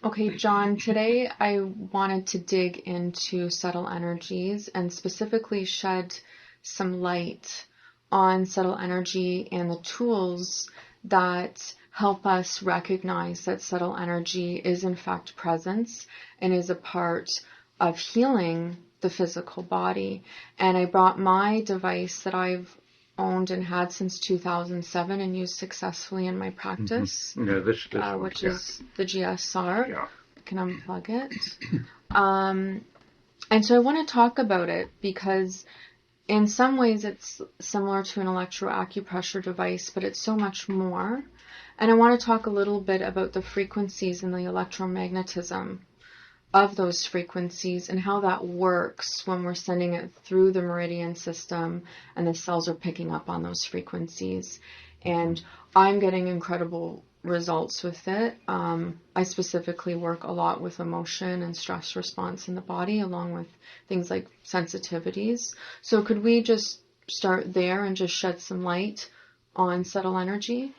Okay, John, today I wanted to dig into subtle energies and specifically shed some light on subtle energy and the tools that help us recognize that subtle energy is in fact presence and is a part of healing the physical body. And I brought my device that I've owned and had since 2007 and used successfully in my practice, Yeah, this one, which is the GSR. Yeah. I can unplug it. And so I want to talk about it because in some ways it's similar to an electroacupressure device, but it's so much more. And I want to talk a little bit about the frequencies and the electromagnetism of those frequencies and how that works when we're sending it through the meridian system and the cells are picking up on those frequencies. And I'm getting incredible results with it. I specifically work a lot with emotion and stress response in the body, along with things like sensitivities. So could we just start there and just shed some light on subtle energy?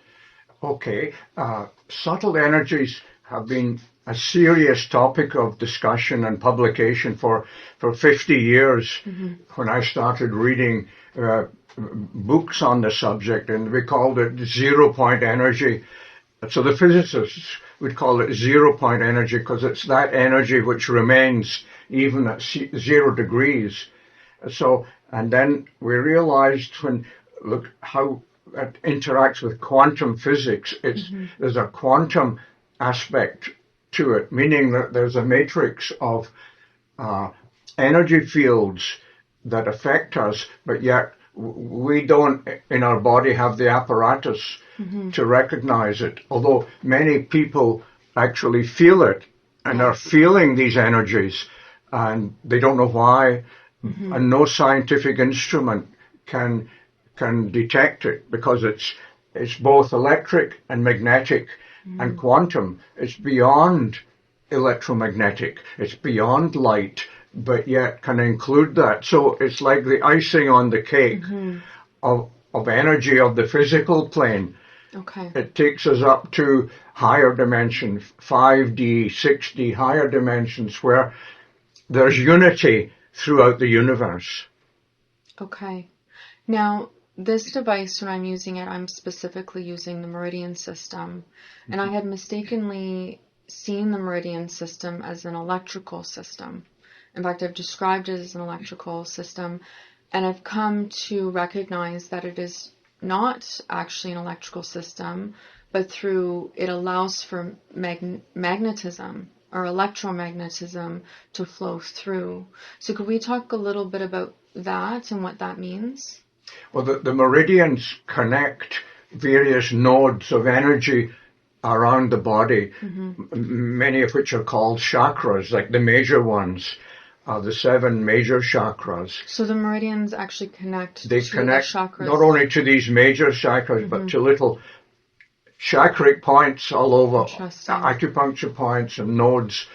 Okay. Subtle energies have been a serious topic of discussion and publication for 50 years. When I started reading books on the subject, and we called it 0-point energy. So the physicists would call it 0-point energy because it's that energy which remains even at 0 degrees. So, and then we realized look how it interacts with quantum physics. There's a quantum aspect to it, meaning that there's a matrix of energy fields that affect us, but yet we don't in our body have the apparatus to recognize it, although many people actually feel it and are feeling these energies and they don't know why, and no scientific instrument can detect it because it's both electric and magnetic and quantum. It's beyond electromagnetic, it's beyond light, but yet can include that. So it's like the icing on the cake of energy of the physical plane. Okay. It takes us up to higher dimensions, 5D, 6D, higher dimensions where there's unity throughout the universe. Okay. Now, this device, when I'm using it, I'm specifically using the Meridian system. And I had mistakenly seen the Meridian system as an electrical system. In fact, I've described it as an electrical system. And I've come to recognize that it is not actually an electrical system, but it allows for magnetism or electromagnetism to flow through. So could we talk a little bit about that and what that means? Well, the meridians connect various nodes of energy around the body, many of which are called chakras, like the major ones, the 7 major chakras. So the meridians actually connect They to connect the chakras. not only to these major chakras, but to little chakric points all over, acupuncture points and nodes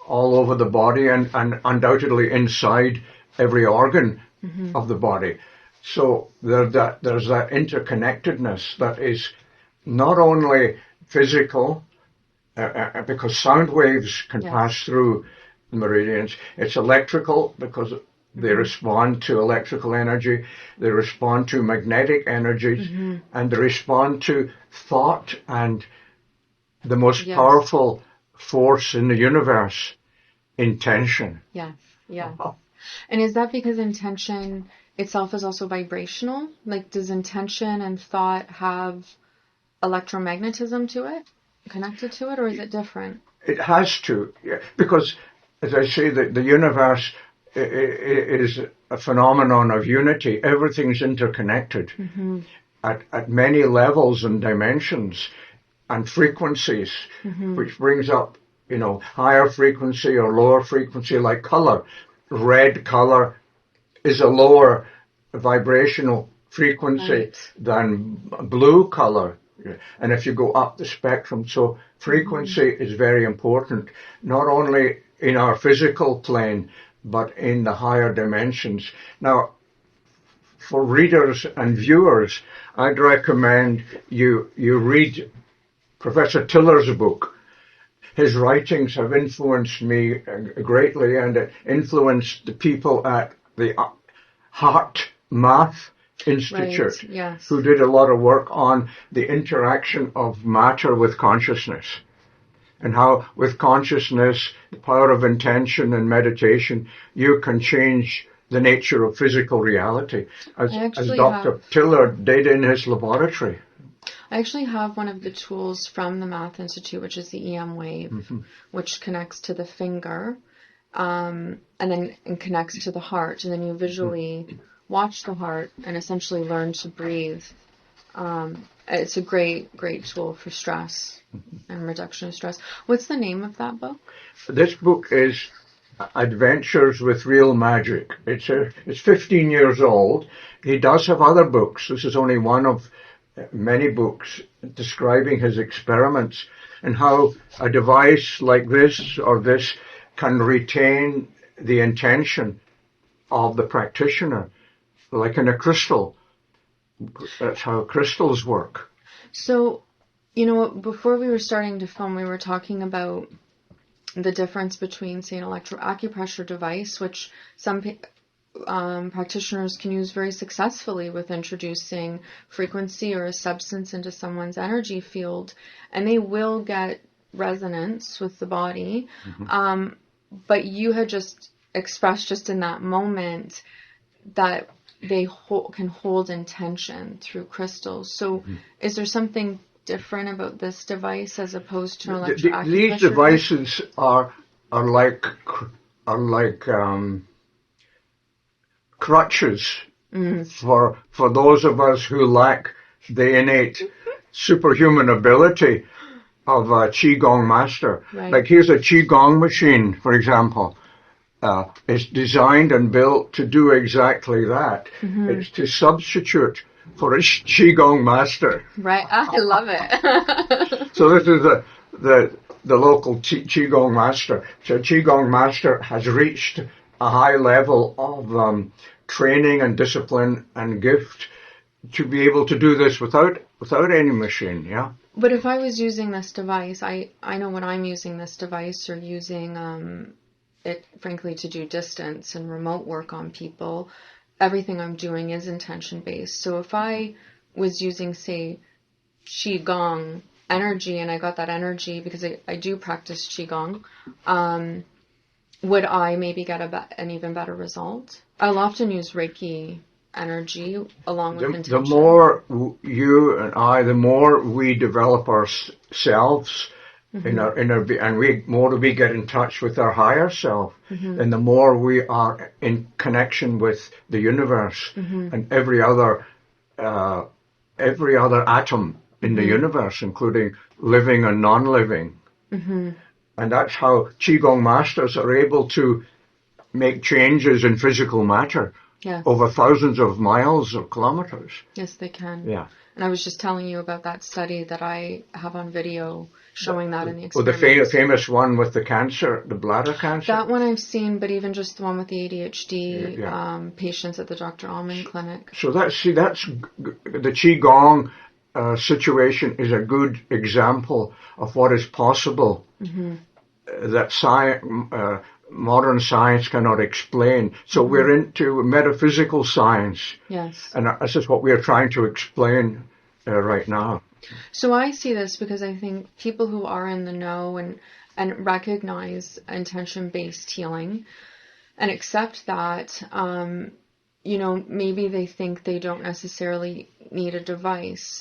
all over the body, and undoubtedly inside every organ of the body. So there's that interconnectedness that is not only physical, because sound waves can pass through the meridians. It's electrical because they respond to electrical energy, they respond to magnetic energies, and they respond to thought and the most powerful force in the universe, intention. Yes, yeah. And is that because intention itself is also vibrational? Like, does intention and thought have electromagnetism to it, connected to it, or is it different? It has to, because, as I say, the universe is a phenomenon of unity. Everything's interconnected at many levels and dimensions and frequencies, which brings up, higher frequency or lower frequency, like color. Red color is a lower vibrational frequency than blue color. And if you go up the spectrum, so frequency is very important, not only in our physical plane, but in the higher dimensions. Now, for readers and viewers, I'd recommend you read Professor Tiller's book. his writings have influenced me greatly, and it influenced the people at the Heart Math Institute, Right, yes. who did a lot of work on the interaction of matter with consciousness, and how with consciousness, the power of intention and meditation, you can change the nature of physical reality, as Dr. Tiller did in his laboratory. I actually have one of the tools from the Math Institute, which is the EM wave, which connects to the finger, and then connects to the heart, and then you visually watch the heart and essentially learn to breathe. It's a great tool for stress and reduction of stress. What's the name of that book? This book is Adventures with Real Magic. It's 15 years old. He does have other books. This is only one of many books describing his experiments and how a device like this or this can retain the intention of the practitioner, like in a crystal. That's how crystals work. So, before we were starting to film, we were talking about the difference between, say, an electroacupressure device, which some practitioners can use very successfully with introducing frequency or a substance into someone's energy field, and they will get resonance with the body. But you had just expressed just in that moment that they can hold intention through crystals. So is there something different about this device as opposed to an electroacupressure? These devices are like crutches for those of us who lack the innate superhuman ability of a Qigong master. Right. Like here's a Qigong machine, for example. It's designed and built to do exactly that. It's to substitute for a Qigong master. Right, I love it. So this is the local Qigong master. So Qigong master has reached a high level of training and discipline and gift to be able to do this without any machine, yeah? But if I was using this device, I know when I'm using this device or using it, frankly, to do distance and remote work on people, everything I'm doing is intention-based. So if I was using, say, Qigong energy, and I got that energy because I do practice Qigong, would I maybe get an even better result? I'll often use Reiki energy along with intention. The more you and I, the more we develop ourselves, and we get in touch with our higher self, and the more we are in connection with the universe and every other atom in the universe, including living and non-living. And that's how Qigong masters are able to make changes in physical matter over thousands of miles or kilometers. Yes, they can. Yeah. And I was just telling you about that study that I have on video showing that in the Well, experiment. the famous one with the cancer, the bladder cancer? That one I've seen, but even just the one with the ADHD patients at the Dr. Almond Clinic. So that's the Qigong situation is a good example of what is possible that modern science cannot explain. So we're into metaphysical science. Yes. And this is what we're trying to explain right now. So I see this because I think people who are in the know and recognize intention-based healing and accept that, maybe they think they don't necessarily need a device.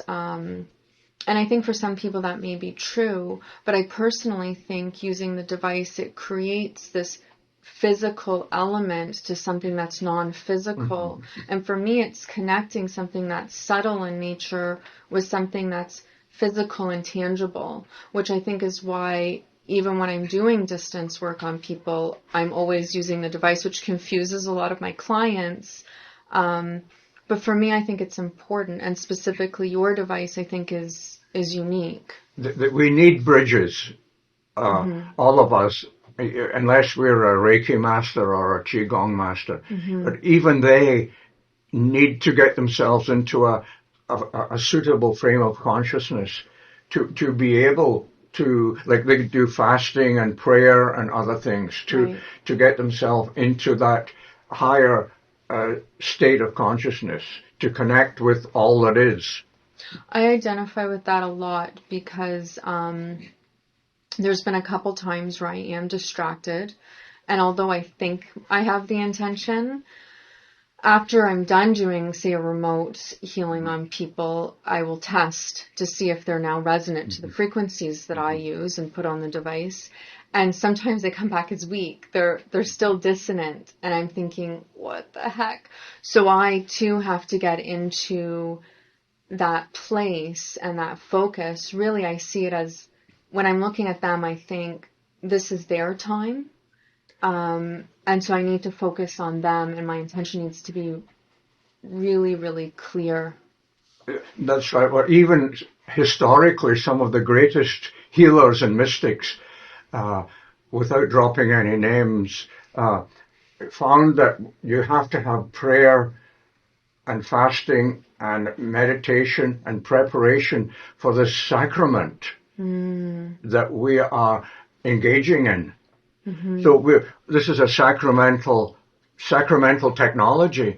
And I think for some people that may be true, but I personally think using the device, it creates this physical element to something that's non-physical. And for me, it's connecting something that's subtle in nature with something that's physical and tangible, which I think is why even when I'm doing distance work on people, I'm always using the device, which confuses a lot of my clients. But for me, I think it's important, and specifically your device, I think, is unique. We need bridges, all of us, unless we're a Reiki master or a Qigong master. But even they need to get themselves into a suitable frame of consciousness to be able to, like they do fasting and prayer and other things Right. to get themselves into that higher state of consciousness, to connect with all that is. I identify with that a lot because there's been a couple times where I am distracted, and although I think I have the intention, after I'm done doing, say, a remote healing on people, I will test to see if they're now resonant to the frequencies that I use and put on the device. And sometimes they come back as weak. They're still dissonant. And I'm thinking, what the heck? So I, too, have to get into that place and that focus. Really, I see it as, when I'm looking at them, I think, this is their time. And so I need to focus on them, and my intention needs to be really, really clear. That's right. Well, even historically, some of the greatest healers and mystics, without dropping any names, found that you have to have prayer and fasting and meditation and preparation for the sacrament that we are engaging in. So this is a sacramental technology,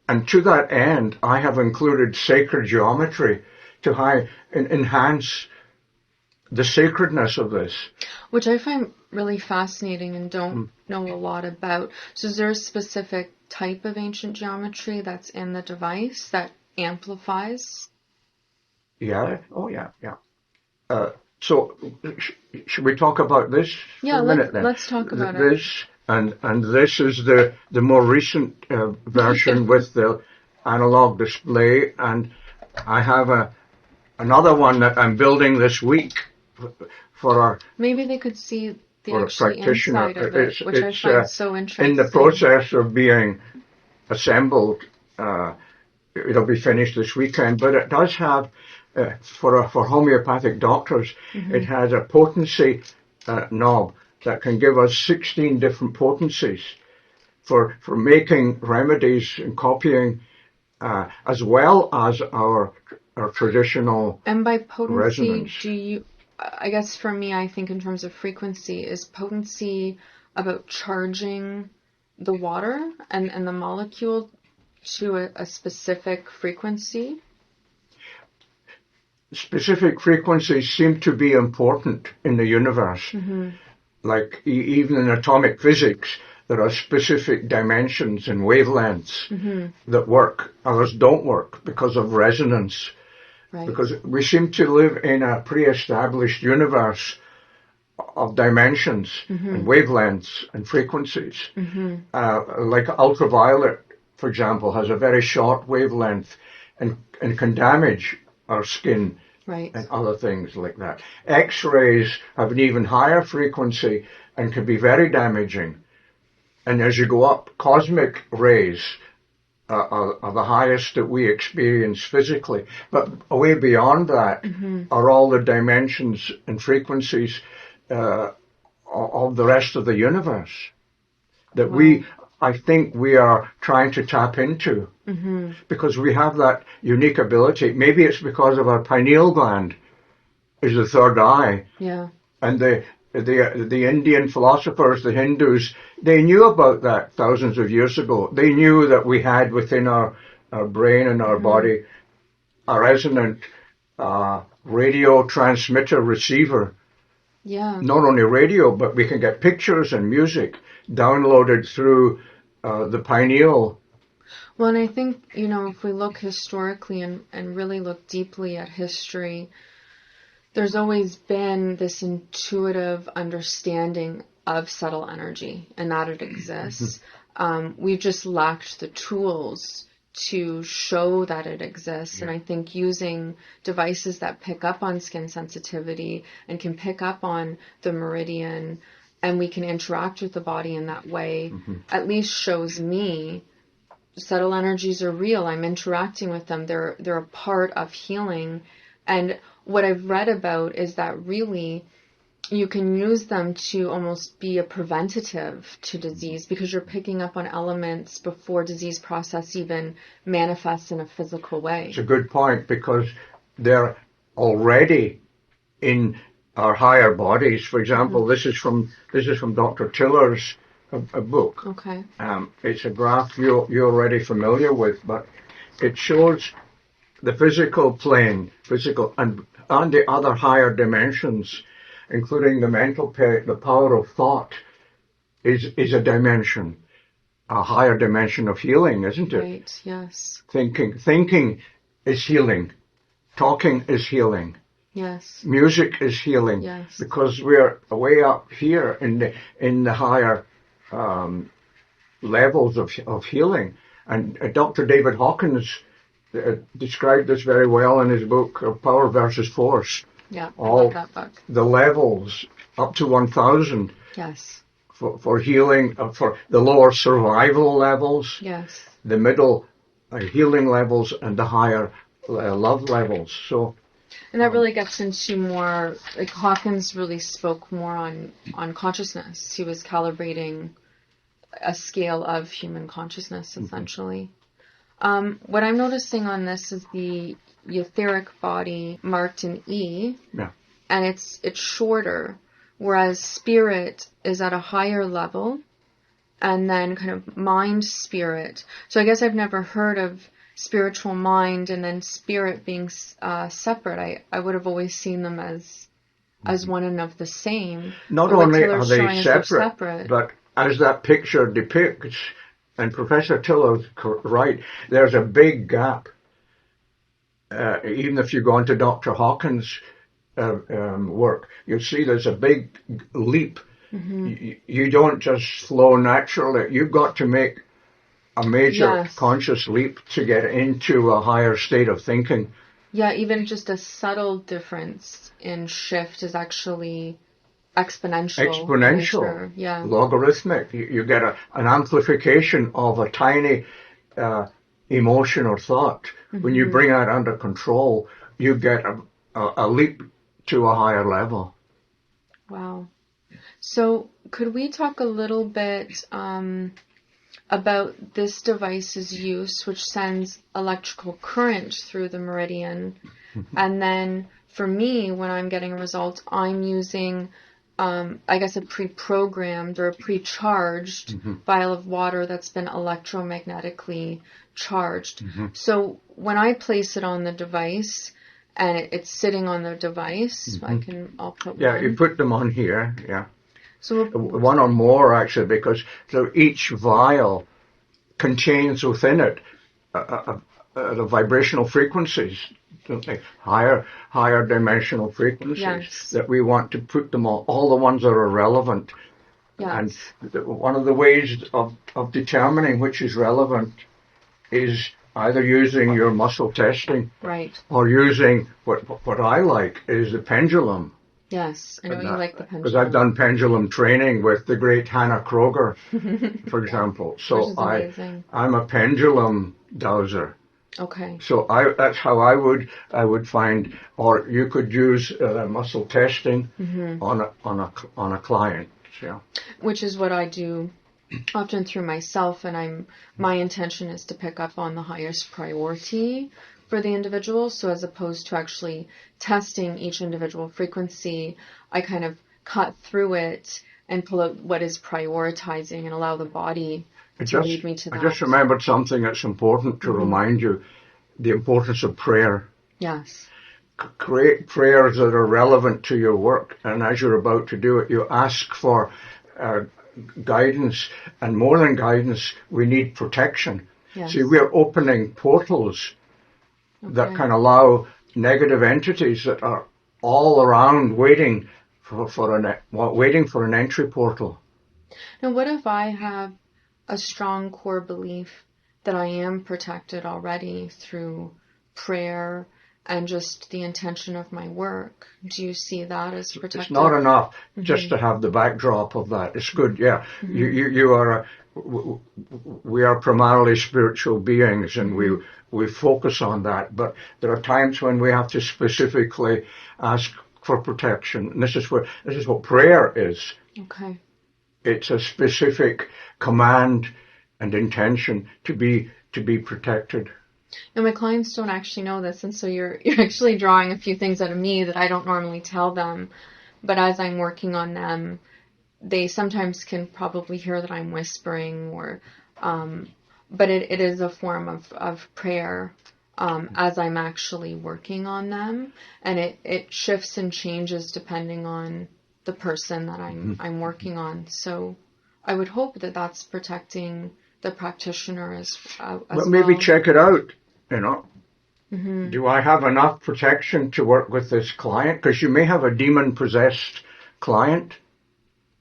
and to that end, I have included sacred geometry to enhance the sacredness of this. Which I find really fascinating and don't know a lot about. So is there a specific type of ancient geometry that's in the device that amplifies? Yeah. Oh, yeah. So, should we talk about this for a minute then? Let's talk about this, it. And this is the more recent version with the analog display, and I have another one that I'm building this week for our. Maybe they could see the actual inside of it, which I find so interesting. In the process of being assembled, it'll be finished this weekend, but it does have. For homeopathic doctors, it has a potency knob that can give us 16 different potencies for making remedies and copying, as well as our traditional. And by potency, resonance. I guess for me, I think in terms of frequency, is potency about charging the water and the molecule to a specific frequency? Specific frequencies seem to be important in the universe. Like even in atomic physics, there are specific dimensions and wavelengths that work. Others don't work because of resonance. Right. Because we seem to live in a pre-established universe of dimensions and wavelengths and frequencies. Like ultraviolet, for example, has a very short wavelength and can damage our skin, right, and other things like that. X-rays have an even higher frequency and can be very damaging. And as you go up, cosmic rays are the highest that we experience physically. But way beyond that are all the dimensions and frequencies of the rest of the universe that I think we are trying to tap into. Because we have that unique ability. Maybe it's because of our pineal gland is the third eye. Yeah. And the Indian philosophers, the Hindus, they knew about that thousands of years ago. They knew that we had within our brain and our body a resonant radio transmitter receiver. Yeah. Not only radio, but we can get pictures and music downloaded through the pineal. Well, and I think, if we look historically and really look deeply at history, there's always been this intuitive understanding of subtle energy and that it exists. We've just lacked the tools to show that it exists. And I think using devices that pick up on skin sensitivity and can pick up on the meridian, and we can interact with the body in that way, at least shows me subtle energies are real. I'm interacting with them. They're a part of healing. And what I've read about is that really you can use them to almost be a preventative to disease, because you're picking up on elements before disease process even manifests in a physical way. It's a good point, because they're already in our higher bodies. For example, this is from Dr. Tiller's a book. Okay. It's a graph you're already familiar with, but it shows the physical plane, and the other higher dimensions, including the mental the power of thought, is a dimension, a higher dimension of healing, isn't it? Right. Yes. Thinking is healing. Talking is healing. Yes. Music is healing. Yes. Because we're way up here in the higher levels of healing. And Dr. David Hawkins described this very well in his book, Power versus Force. Yeah, I love that book. The levels up to 1,000. Yes. For healing, for the lower survival levels. Yes. The middle healing levels, and the higher love levels. So. And that really gets into more, like Hawkins really spoke more on consciousness. He was calibrating a scale of human consciousness, essentially. What I'm noticing on this is the etheric body marked in E, and it's shorter, whereas spirit is at a higher level, and then kind of mind spirit. So I guess I've never heard of spiritual mind and then spirit being separate. I would have always seen them as one and of the same. Not only are they separate, but as that picture depicts, and Professor Tiller's right, there's a big gap. Even if you go into Dr. Hawkins' work, you'll see there's a big leap. You don't just flow naturally. You've got to make a major conscious leap to get into a higher state of thinking. Yeah, even just a subtle difference in shift is actually exponential. Yeah. Logarithmic. You get an amplification of a tiny emotion or thought. When you bring that under control, you get a leap to a higher level. Wow. So could we talk a little bit about this device's use, which sends electrical current through the meridian? And then for me, when I'm getting a result, I'm using, I guess, a pre-programmed or a pre-charged vial of water that's been electromagnetically charged. So when I place it on the device, and it's sitting on the device, I'll put one. Yeah, you put them on here, yeah. So one or more, actually, because so each vial contains within it the vibrational frequencies, don't they? Higher dimensional frequencies that we want to put them all the ones that are relevant. Yes. And one of the ways of determining which is relevant is either using your muscle testing, or using what I like is the pendulum. Yes, I know you like the pendulum. Because I've done pendulum training with the great Hannah Kroger, for example. So I'm a pendulum dowser. Okay. So that's how I would find, or you could use muscle testing on a client. Yeah. Which is what I do often through myself, and my intention is to pick up on the highest priority for the individual. So as opposed to actually testing each individual frequency, I kind of cut through it and pull out what is prioritizing and allow the body to lead me to that. I just remembered something that's important to remind you, the importance of prayer. Yes. Create prayers that are relevant to your work, and as you're about to do it, you ask for guidance, and more than guidance, we need protection. Yes. See, we're opening portals that can allow negative entities that are all around waiting for an entry portal. Now, what if I have a strong core belief that I am protected already through prayer and just the intention of my work? Do you see that as protected? It's not enough just to have the backdrop of that. It's good, yeah. We are primarily spiritual beings, and we focus on that. But there are times when we have to specifically ask for protection. And this is what prayer is. Okay. It's a specific command and intention to be protected. Now, my clients don't actually know this, and so you're actually drawing a few things out of me that I don't normally tell them. but as I'm working on them, they sometimes can probably hear that I'm whispering, or, but it is a form of prayer as I'm actually working on them, and it shifts and changes depending on the person that I'm working on. So I would hope that that's protecting the practitioner as well. Maybe check it out, you know. Mm-hmm. Do I have enough protection to work with this client? Because you may have a demon-possessed client.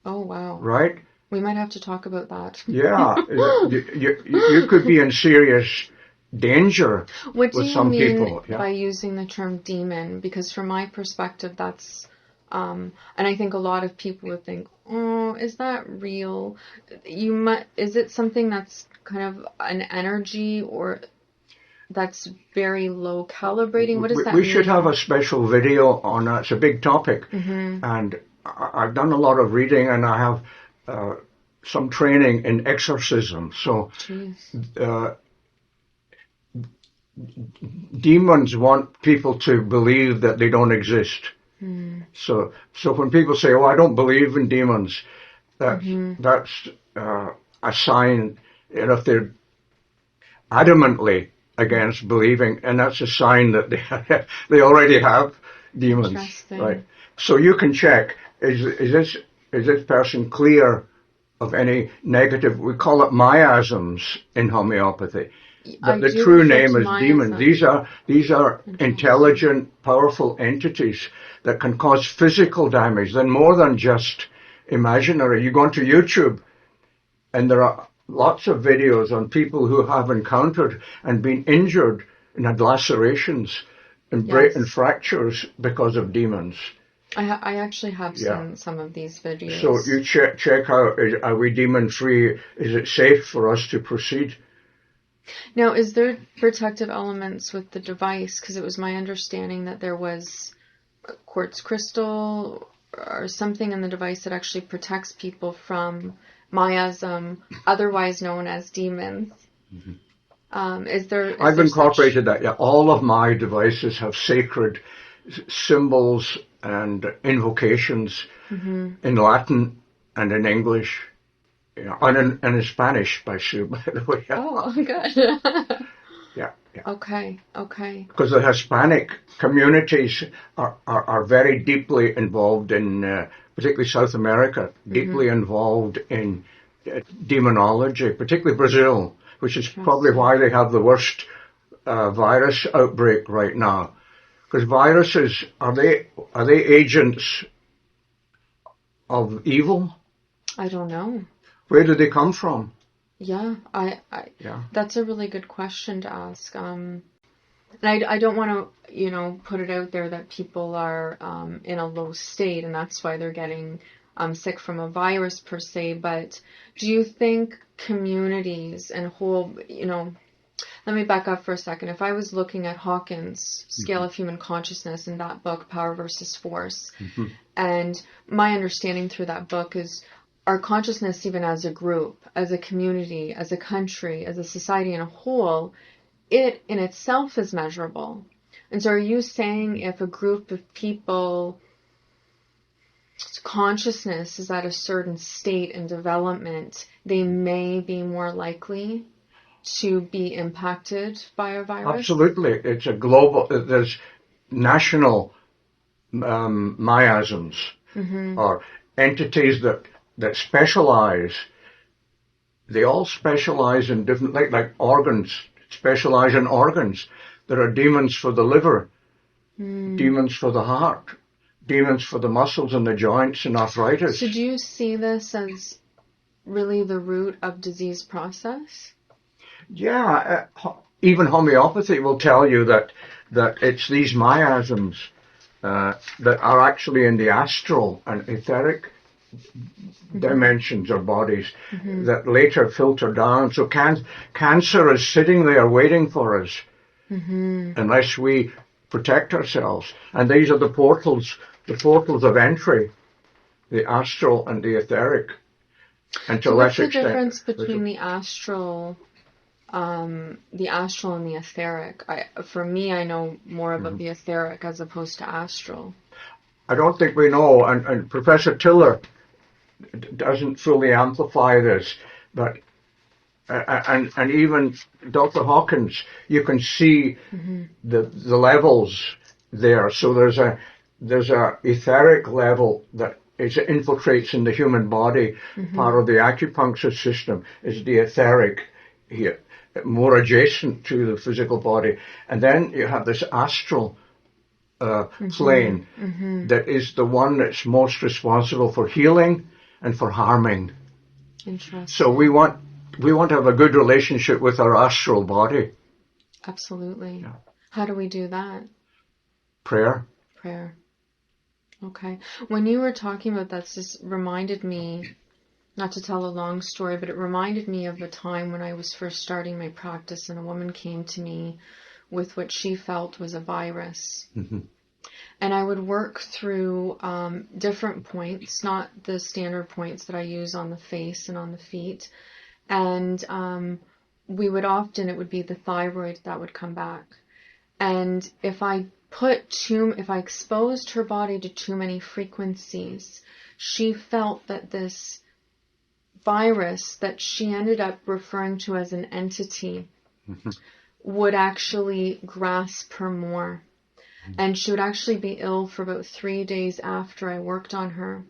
Oh, wow. Right? We might have to talk about that. Yeah. You could be in serious danger what with do you some mean people. Yeah. by using the term demon? Because from my perspective, that's, and I think a lot of people would think, oh, is that real? Is it something that's kind of an energy, or that's very low calibrating? What does that mean? We should have a special video on that. It's a big topic. Mm-hmm. And I've done a lot of reading, and I have some training in exorcism. So demons want people to believe that they don't exist. Mm. So when people say, "Oh, I don't believe in demons," that's a sign. And if they're adamantly against believing, and that's a sign that they already have demons, right? So you can check: is this person clear of any negative? We call it miasms in homeopathy. But the true name is demons. These are intelligent, powerful entities that can cause physical damage. They're more than just imaginary. You go onto YouTube, and there are lots of videos on people who have encountered and been injured and had lacerations and and fractures because of demons. I actually have seen some of these videos. So you check out, are we demon free? Is it safe for us to proceed? Now, is there protective elements with the device? Because it was my understanding that there was a quartz crystal or something in the device that actually protects people from miasm, otherwise known as demons. Mm-hmm. I've incorporated that. Yeah, all of my devices have sacred symbols and invocations in Latin and in English. Yeah, and in Spanish, by the way. Oh, good. Yeah. Okay. Because the Hispanic communities are very deeply involved in, particularly South America, deeply involved in demonology, particularly Brazil, which is probably why they have the worst virus outbreak right now. Because viruses, are they agents of evil? I don't know. Where do they come from? Yeah, that's a really good question to ask. And I don't want to, put it out there that people are in a low state and that's why they're getting sick from a virus per se. But do you think communities and whole, let me back up for a second. If I was looking at Hawkins' Scale of Human Consciousness in that book, Power versus Force, and my understanding through that book is our consciousness, even as a group, as a community, as a country, as a society in a whole, it in itself is measurable. And so are you saying if a group of people consciousness is at a certain state and development, they may be more likely to be impacted by a virus? Absolutely. It's a global, there's national miasms or entities that specialize. They all specialize in different, like organs, specialize in organs. There are demons for the liver, demons for the heart, demons for the muscles and the joints and arthritis. So do you see this as really the root of disease process? Yeah, even homeopathy will tell you that it's these miasms that are actually in the astral and etheric dimensions or bodies that later filter down. So cancer is sitting there waiting for us unless we protect ourselves. And these are the portals of entry, the astral and the etheric. And to so what's the extent, difference between the astral and the etheric? For me, I know more about the etheric as opposed to astral. I don't think we know, and Professor Tiller doesn't fully amplify this, but and even Dr. Hawkins, you can see the levels there. So there's a etheric level that infiltrates in the human body. Part of the acupuncture system is the etheric here, more adjacent to the physical body. And then you have this astral plane that is the one that's most responsible for healing and for harming. Interesting. So we want to have a good relationship with our astral body. Absolutely. Yeah. How do we do that? Prayer. Prayer. Okay. When you were talking about that, this reminded me, not to tell a long story, but it reminded me of a time when I was first starting my practice and a woman came to me with what she felt was a virus. And I would work through different points, not the standard points that I use on the face and on the feet. And it would be the thyroid that would come back. And if I exposed her body to too many frequencies, she felt that this virus that she ended up referring to as an entity would actually grasp her more. And she would actually be ill for about 3 days after I worked on her.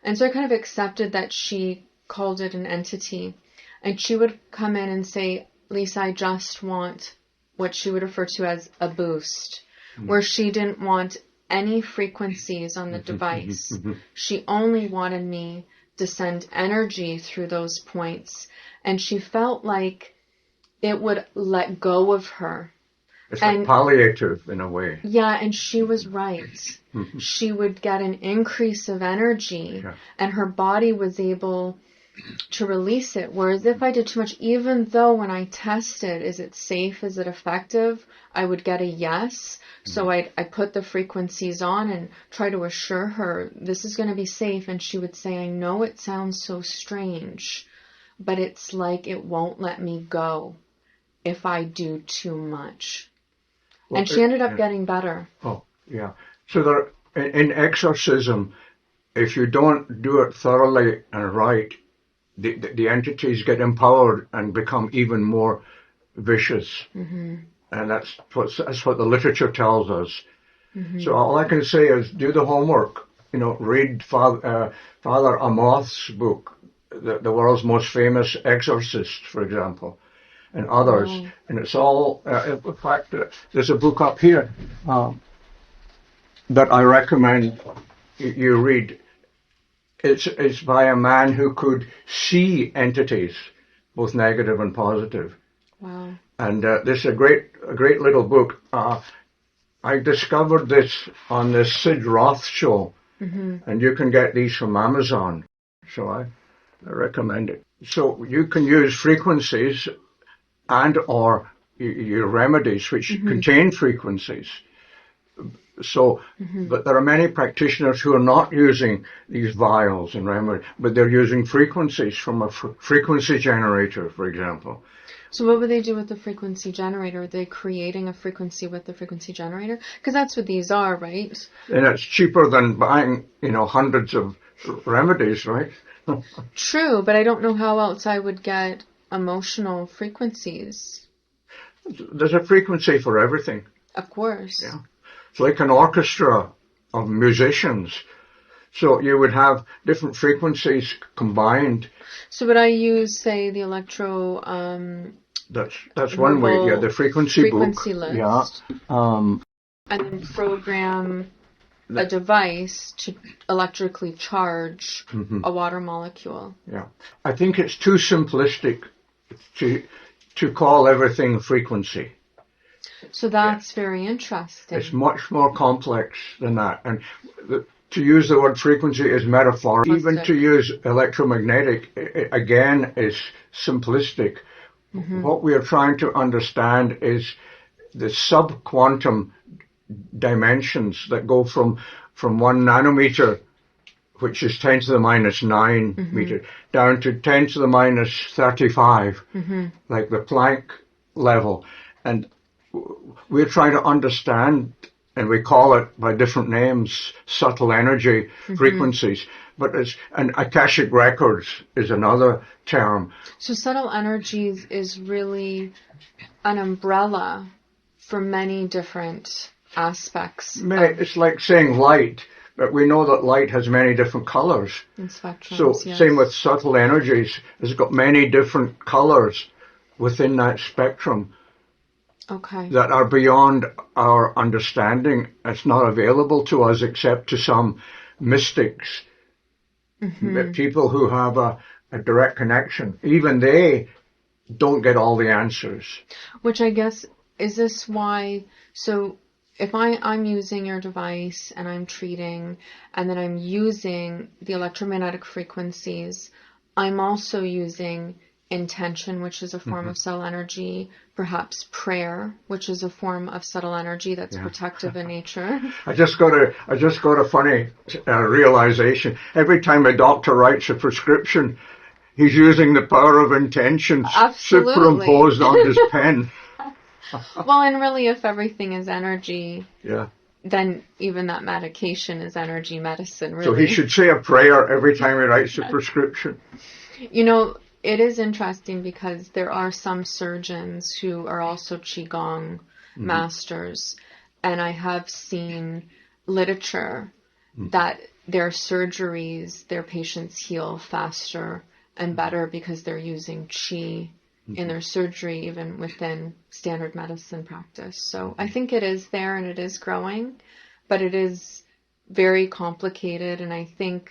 And so I kind of accepted that she called it an entity. And she would come in and say, Lisa, I just want what she would refer to as a boost, where she didn't want any frequencies on the device. She only wanted me to send energy through those points. And she felt like it would let go of her. It's like palliative in a way. Yeah, and she was right. She would get an increase of energy, and her body was able to release it. Whereas if I did too much, even though when I tested, is it safe, is it effective, I would get a yes. So I put the frequencies on and try to assure her this is going to be safe. And she would say, I know it sounds so strange, but it's like it won't let me go if I do too much. Well, and she ended up getting better. Oh, yeah. So in exorcism, if you don't do it thoroughly and right, the entities get empowered and become even more vicious. And that's what the literature tells us. So all I can say is do the homework. Read Father Amoth's book, the world's most famous exorcist, for example, and others. And it's all, in fact, there's a book up here that I recommend you read. It's by a man who could see entities, both negative and positive. Wow. And this is a great little book. I discovered this on the Sid Roth show, and you can get these from Amazon. So I recommend it. So you can use frequencies and or your remedies, which contain frequencies. So, but there are many practitioners who are not using these vials and remedies, but they're using frequencies from a frequency generator, for example. So what would they do with the frequency generator? Are they creating a frequency with the frequency generator? Because that's what these are, right? And it's cheaper than buying, hundreds of remedies, right? True, but I don't know how else I would get emotional frequencies. There's a frequency for everything. Of course. Yeah. It's like an orchestra of musicians. So you would have different frequencies combined. So would I use, say, the electro... that's one way, yeah, the frequency book. List. Yeah. And then program a device to electrically charge a water molecule. Yeah. I think it's too simplistic to call everything frequency. So that's very interesting. It's much more complex than that. And to use the word frequency is metaphorical. Even to use electromagnetic, again, is simplistic. What we are trying to understand is the sub-quantum dimensions that go from 1 nanometer, which is 10 to the minus 9 meter, down to 10 to the minus 35, like the Planck level. And we're trying to understand and we call it by different names, subtle energy frequencies. But and Akashic records is another term. So subtle energies is really an umbrella for many different aspects. It's like saying light, but we know that light has many different colors. And spectrums, So yes. same with subtle energies. It's got many different colors within that spectrum. Okay. That are beyond our understanding. It's not available to us except to some mystics, people who have a direct connection. Even they don't get all the answers. Which I guess, is this why, so if I'm using your device and I'm treating, and then I'm using the electromagnetic frequencies, I'm also using intention, which is a form of subtle energy, perhaps prayer, which is a form of subtle energy that's protective in nature. I just got a funny realization. Every time a doctor writes a prescription, he's using the power of intention superimposed on his pen. Well, and really, if everything is energy, Yeah. then even that medication is energy medicine, really. So he should say a prayer every time he writes a prescription. You know, it is interesting because there are some surgeons who are also Qigong masters, and I have seen literature that their surgeries, their patients heal faster and better because they're using Qi in their surgery, even within standard medicine practice. So I think it is there and it is growing, but it is very complicated, and I think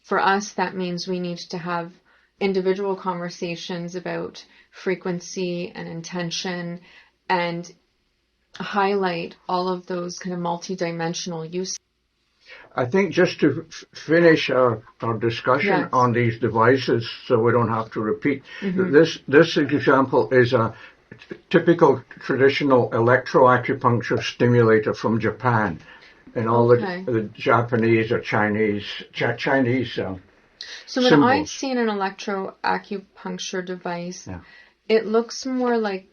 for us that means we need to have individual conversations about frequency and intention and highlight all of those kind of multidimensional uses. I think just to finish our discussion on these devices so we don't have to repeat, this example is a typical traditional electroacupuncture stimulator from Japan, and all the Japanese or Chinese So when symbols. I've seen an electroacupuncture device, it looks more like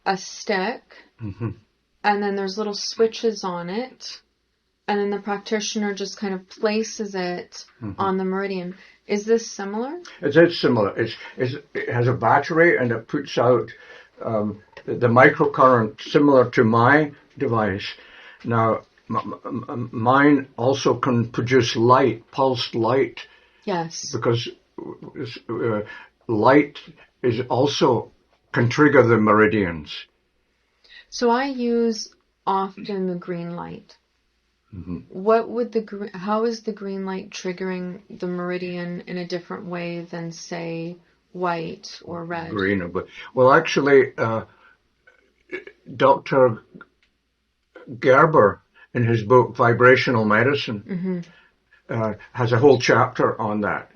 a stick, and then there's little switches on it, and then the practitioner just kind of places it on the meridian. Is this similar? It is similar. It has a battery, and it puts out the microcurrent similar to my device. Now, mine also can produce light, pulsed light. Yes. Because light is also can trigger the meridians. So I use often the green light. What would how is the green light triggering the meridian in a different way than, say, white or red? Green, but well, actually, Dr. Gerber, in his book Vibrational Medicine, has a whole chapter on that.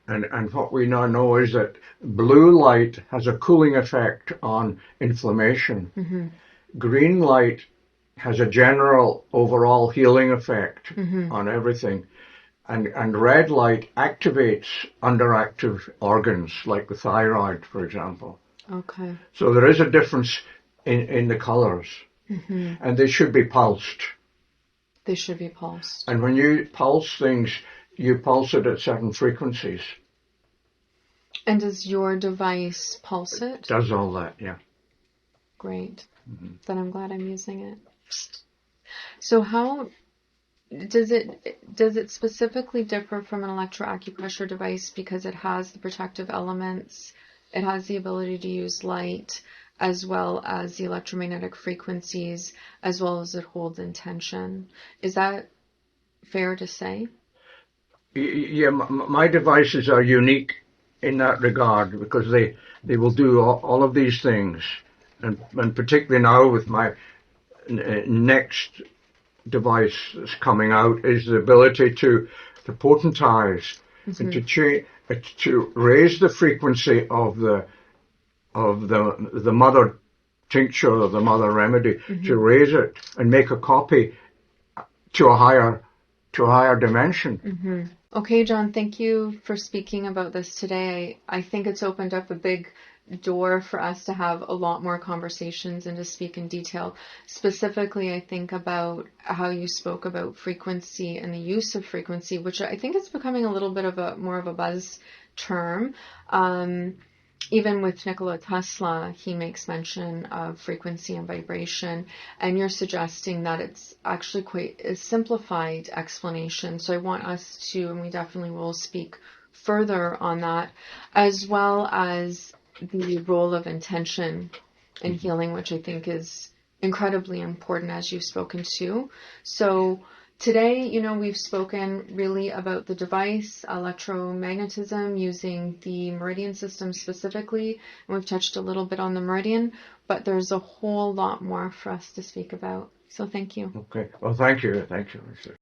And what we now know is that blue light has a cooling effect on inflammation. Green light has a general overall healing effect on everything. And red light activates underactive organs like the thyroid, for example. Okay. So there is a difference in the colors. And they should be pulsed. They should be pulsed. And when you pulse things, you pulse it at certain frequencies. And does your device pulse it? It does all that, yeah. Great. Then I'm glad I'm using it. So how does it specifically differ from an electroacupressure device because it has the protective elements, it has the ability to use light, as well as the electromagnetic frequencies, as well as it holds intention? Is that fair to say? Yeah, my devices are unique in that regard because they will do all of these things. And particularly now with my next device that's coming out is the ability to potentize and to raise the frequency of the mother tincture or the mother remedy, to raise it and make a copy to a higher dimension. Okay, John, thank you for speaking about this today. I think it's opened up a big door for us to have a lot more conversations and to speak in detail. Specifically, I think about how you spoke about frequency and the use of frequency, which I think is becoming a little bit of a more of a buzz term. Even with Nikola Tesla, he makes mention of frequency and vibration, and you're suggesting that it's actually quite a simplified explanation. So I want us to, and we definitely will speak further on that, as well as the role of intention in healing, which I think is incredibly important, as you've spoken to. So today, we've spoken really about the device, electromagnetism, using the Meridian system specifically, and we've touched a little bit on the Meridian, but there's a whole lot more for us to speak about. So thank you. Okay. Well, thank you. Thank you, Lisa.